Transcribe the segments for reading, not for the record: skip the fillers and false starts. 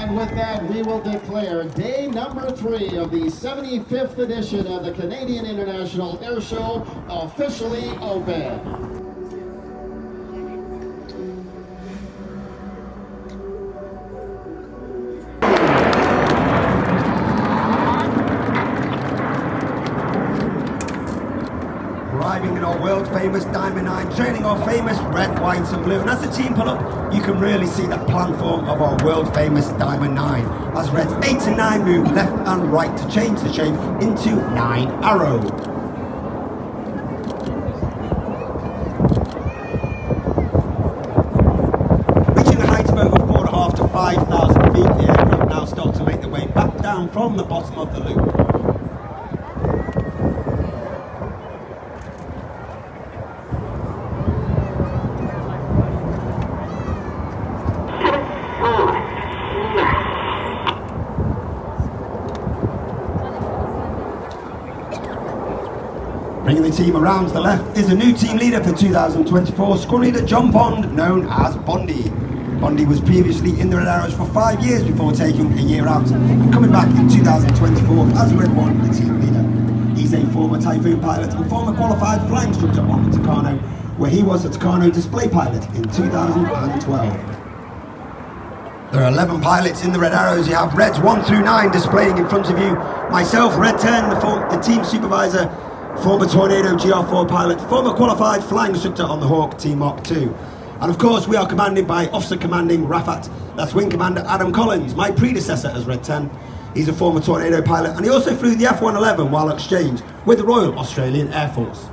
And with that, we will declare day number 3 of the 75th edition of the Canadian International Air Show officially open. Arriving in our world famous Diamond 9, training our famous red, white and blue. And as the team pull up, you can really see that planform of our world famous Diamond 9. As Reds 8 and 9 move left and right to change the shape into 9 Arrow. Reaching a height of over 4,500 to 5,000 feet, the aircraft now start to make their way back down from the bottom of the loop. Bringing the team around to the left is a new team leader for 2024, squad leader John Bond, known as Bondy. Bondy was previously in the Red Arrows for 5 years before taking a year out and coming back in 2024 as Red 1, the team leader. He's a former Typhoon pilot and former qualified flying instructor on the Tucano, where he was a Tucano display pilot in 2012. There are 11 pilots in the Red Arrows. You have Reds 1 through 9 displaying in front of you. Myself, Red 10, the team supervisor, former Tornado GR4 pilot, former qualified flying instructor on the Hawk Team Mark 2. And of course, we are commanded by Officer Commanding RAF, that's Wing Commander Adam Collins, my predecessor as Red 10. He's a former Tornado pilot, and he also flew the F-111 while exchange with the Royal Australian Air Force.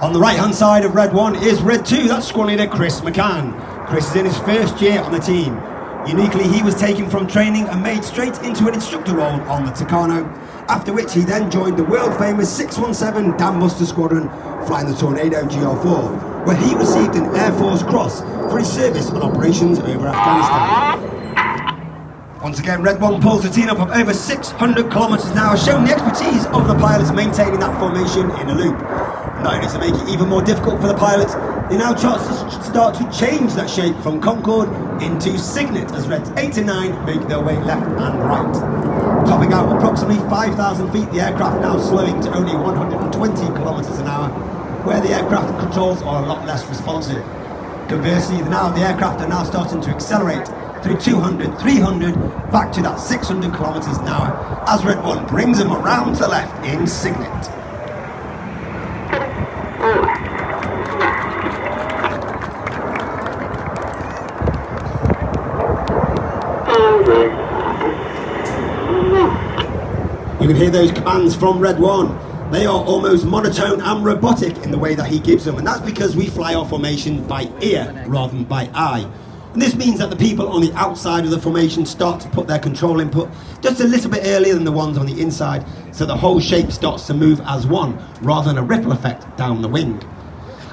On the right hand side of Red 1 is Red 2, that's squad leader Chris McCann. Chris is in his first year on the team. Uniquely, he was taken from training and made straight into an instructor role on the Tucano, after which he then joined the world famous 617 Dam Buster Squadron, flying the Tornado GR4, where he received an Air Force Cross for his service on operations over Afghanistan. Once again, Red 1 pulls the team up of over 600 kilometres now, showing the expertise of the pilots maintaining that formation in a loop. Not only to make it even more difficult for the pilots, they now start to change that shape from Concorde into Cygnet as Reds 8 and 9 make their way left and right. Topping out approximately 5,000 feet, the aircraft now slowing to only 120 kilometres an hour, where the aircraft controls are a lot less responsive. Conversely, now the aircraft are now starting to accelerate through 200, 300, back to that 600 kilometres an hour, as Red 1 brings them around to the left in Cygnet. You can hear those commands from Red 1. They are almost monotone and robotic in the way that he gives them, and that's because we fly our formation by ear rather than by eye. And this means that the people on the outside of the formation start to put their control input just a little bit earlier than the ones on the inside, so the whole shape starts to move as one, rather than a ripple effect down the wing.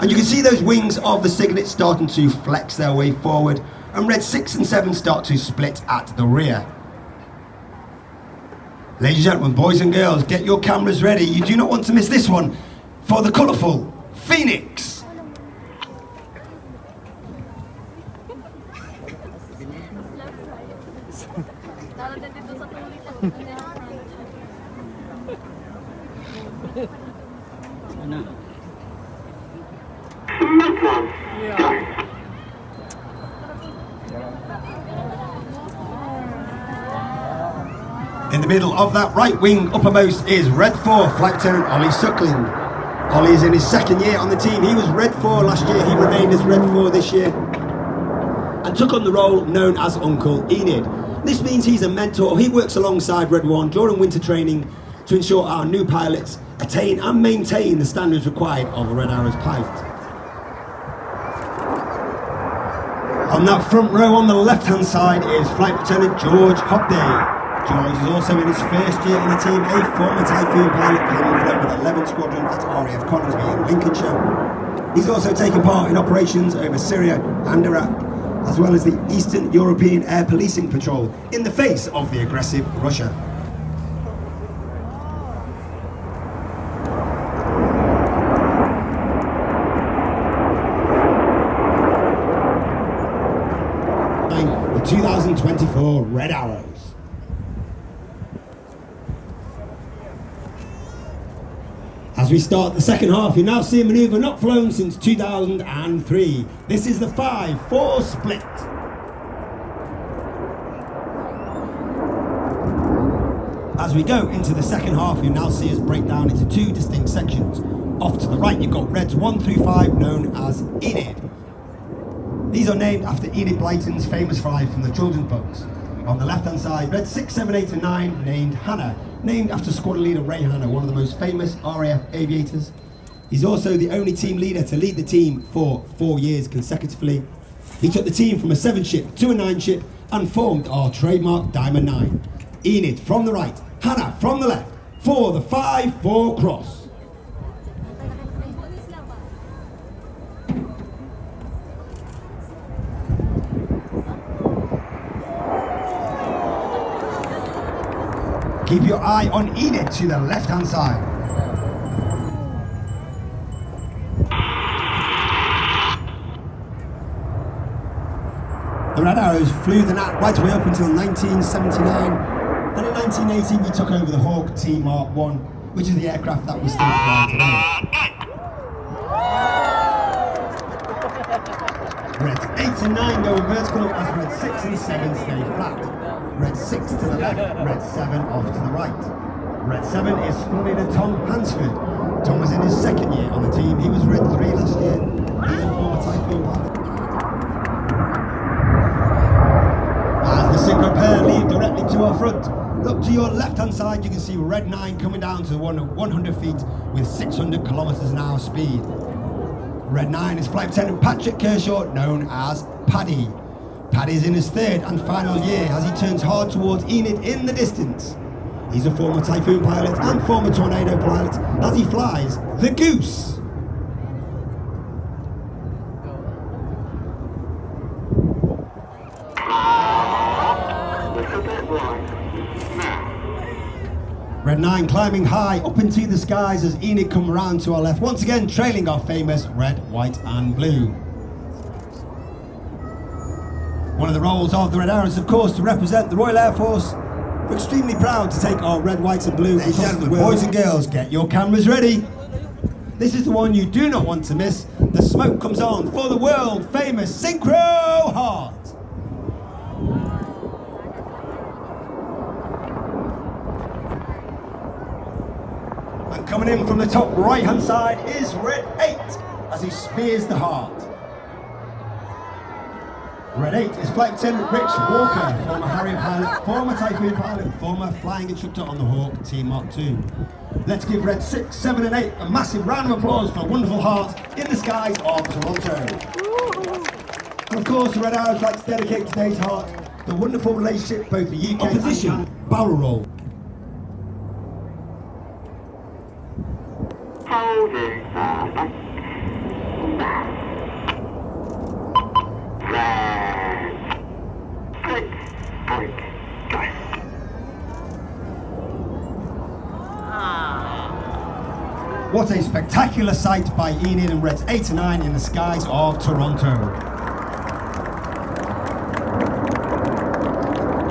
And you can see those wings of the Cygnet starting to flex their way forward, and Red 6 and 7 start to split at the rear. Ladies and gentlemen, boys and girls, get your cameras ready. You do not want to miss this one for the colourful Phoenix. In the middle of that right wing uppermost is Red 4 Flight Lieutenant Ollie Suckling. Ollie is in his second year on the team. He was Red 4 last year, he remained as Red 4 this year, and took on the role known as Uncle Enid. This means he's a mentor. He works alongside Red 1 during winter training to ensure our new pilots attain and maintain the standards required of a Red Arrows pilot. On that front row on the left hand side is Flight Lieutenant George Hobday. George is also in his first year on the team, a former Typhoon pilot, having flown with 11 squadrons at RAF Red Arrows in Lincolnshire. He's also taken part in operations over Syria and Iraq, as well as the Eastern European Air Policing Patrol in the face of the aggressive Russia. The 2024 Red Arrows. As we start the second half, you now see a manoeuvre not flown since 2003. This is the 5-4 split. As we go into the second half, you now see us break down into two distinct sections. Off to the right, you've got Reds 1 through 5, known as Enid. These are named after Enid Blyton's famous five from the children's books. On the left-hand side, Reds 6, 7, 8 and 9, named Hannah, named after squadron leader Ray Hannah, one of the most famous RAF aviators. He's also the only team leader to lead the team for 4 years consecutively. He took the team from a 7-ship to a 9-ship and formed our trademark Diamond 9. Enid from the right, Hannah from the left, for the 5-4 cross. Keep your eye on Enid to the left-hand side. The Red Arrows flew the gnat right away up until 1979, and in 1980 we took over the Hawk T Mark 1, which is the aircraft that we still fly today. Reds 8 and 9 go vertical as Reds 6 and 7 stay flat. Red 6 to the left, Red 7 off to the right. Red 7 is squad leader Tom Hansford. Tom was in his second year on the team. He was Red 3 last year. He's a former Typhoon pilot. As the synchro pair lead directly to our front, look to your left-hand side, you can see Red 9 coming down to 100 feet with 600 kilometers an hour speed. Red 9 is Flight Lieutenant Patrick Kershaw, known as Paddy. Paddy's in his third and final year as he turns hard towards Enid in the distance. He's a former Typhoon pilot and former Tornado pilot as he flies the Goose. Red 9 climbing high up into the skies as Enid come around to our left, once again trailing our famous red, white and blue. One of the roles of the Red Arrows, of course, to represent the Royal Air Force. We're extremely proud to take our red, white and blue across the world. Boys and girls, get your cameras ready. This is the one you do not want to miss. The smoke comes on for the world famous Synchro Heart. And coming in from the top right hand side is Red 8 as he spears the heart. Red 8 is Flight Lieutenant Rich Walker, former Harrier pilot, former Typhoon pilot, former flying instructor on the Hawk T Mark 2. Let's give Red 6, 7 and 8 a massive round of applause for a wonderful heart in the skies of Toronto. And of course, the Red Arrows like to dedicate today's heart to the wonderful relationship both the UK opposition and barrel roll. What a spectacular sight by Enid and Reds 8 and 9 in the skies of Toronto.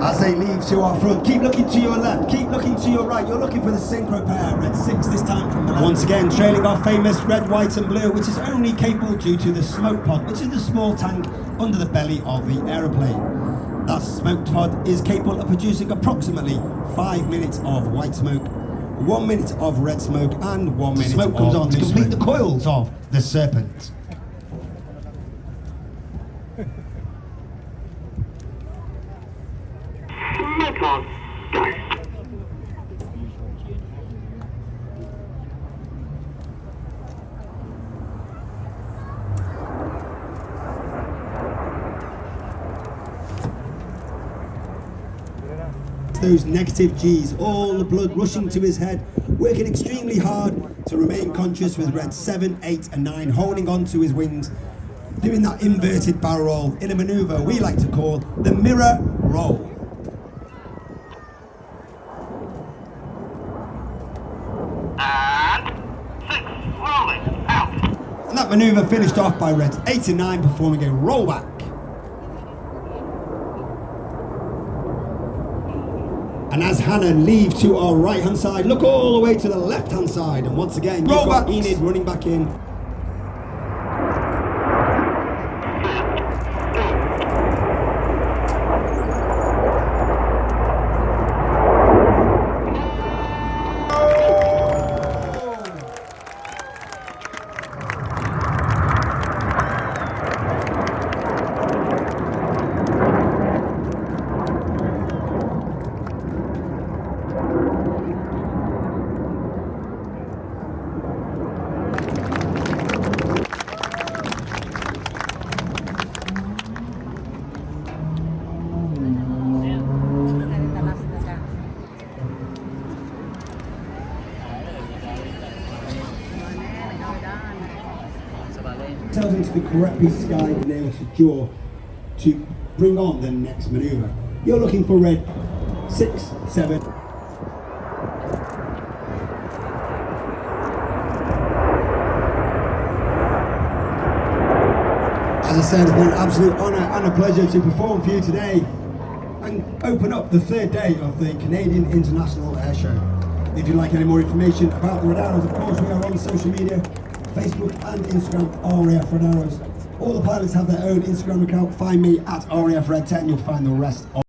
As they leave to our front, keep looking to your left, keep looking to your right. You're looking for the synchro pair, Red 6 this time from the left. Once again, trailing our famous red, white and blue, which is only capable due to the smoke pod, which is the small tank under the belly of the aeroplane. That smoke pod is capable of producing approximately 5 minutes of white smoke, 1 minute of red smoke and 1 minute smoke comes on to complete the coils of the serpent. Those negative G's, all the blood rushing to his head, working extremely hard to remain conscious with Red 7, 8 and 9 holding on to his wings. doing that inverted barrel roll in a manoeuvre we like to call the mirror roll. And 6, rolling, out. And that manoeuvre finished off by Reds 8 and 9 performing a rollback. And as Hannon leave to our right hand side, look all the way to the left hand side, and once again, you've got Enid running back in. Tells into the correct piece of sky and able to jaw to bring on the next manoeuvre. You're looking for red 6, 7. As I said, it's been an absolute honour and a pleasure to perform for you today and open up the third day of the Canadian International Air Show. If you'd like any more information about the Red Arrows, of course we are on social media, Facebook and Instagram, RAF Red Arrows. All the pilots have their own Instagram account. Find me at RAF Red 10, you'll find the rest of